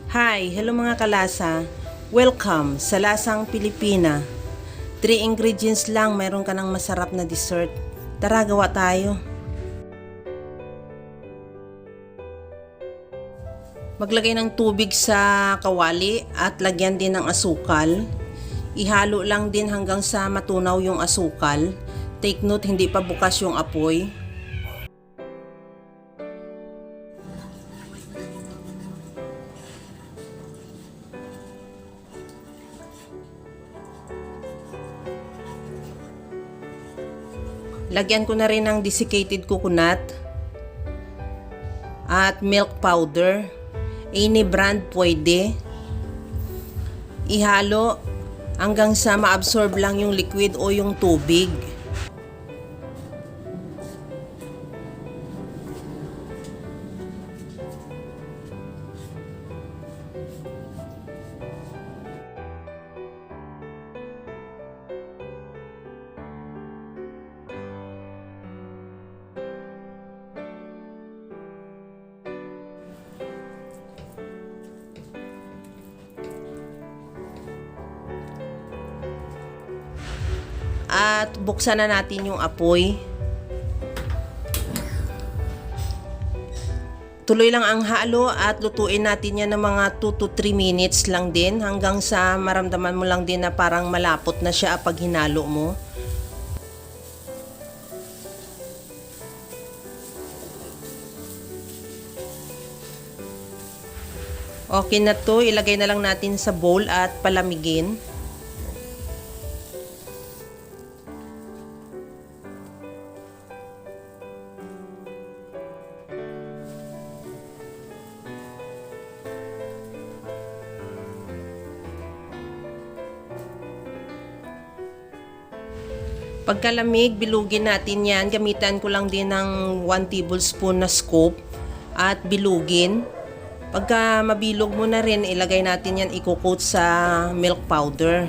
Hi! Hello mga kalasa! Welcome sa Lasang Pilipina. 3 ingredients lang, meron ka ng masarap na dessert. Tara, gawa tayo. Maglagay ng tubig sa kawali at lagyan din ng asukal. Ihalo lang din hanggang sa matunaw yung asukal. Take note, hindi pa bukas yung apoy. Lagyan ko na rin ng desiccated coconut at milk powder. Any brand pwede. Ihalo hanggang sa ma-absorb lang yung liquid o yung tubig. At buksan na natin yung apoy. Tuloy lang ang halo at lutuin natin yan ng mga 2 to 3 minutes lang din hanggang sa maramdaman mo lang din na parang malapot na siya pag hinalo mo. Okay na to, ilagay na lang natin sa bowl at palamigin. Pagkalamig, bilugin natin yan. Gamitan ko lang din ng 1 tablespoon na scoop at bilugin. Pagka mabilog mo na rin, ilagay natin yan, i-coat sa milk powder.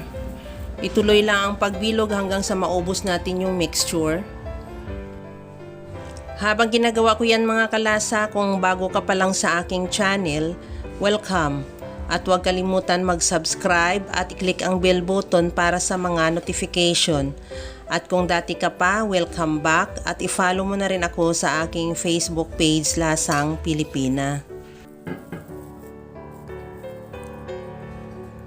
Ituloy lang ang pagbilog hanggang sa maubos natin yung mixture. Habang ginagawa ko yan mga kalasa, kung bago ka pa lang sa aking channel, welcome. At huwag kalimutan mag-subscribe at i-click ang bell button para sa mga notification. At kung dati ka pa, welcome back at i-follow mo na rin ako sa aking Facebook page Lasang Pilipina.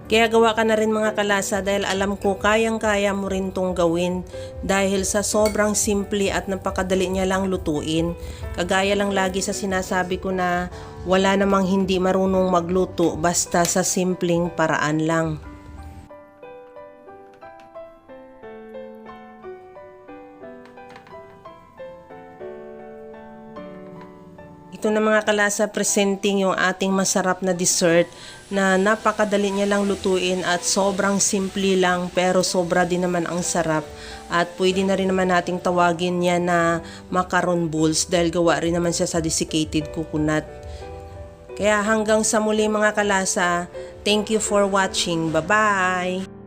Kaya gawa ka na rin mga kalasa dahil alam ko kayang-kaya mo rin tong gawin dahil sa sobrang simple at napakadali niya lang lutuin. Kagaya lang lagi sa sinasabi ko na wala namang hindi marunong magluto basta sa simpleng paraan lang. Ito na mga kalasa, presenting yung ating masarap na dessert na napakadali niya lang lutuin at sobrang simple lang pero sobra din naman ang sarap. At pwede na rin naman nating tawagin niya na macaron balls dahil gawa rin naman siya sa desiccated coconut. Kaya hanggang sa muli mga kalasa, thank you for watching. Bye-bye!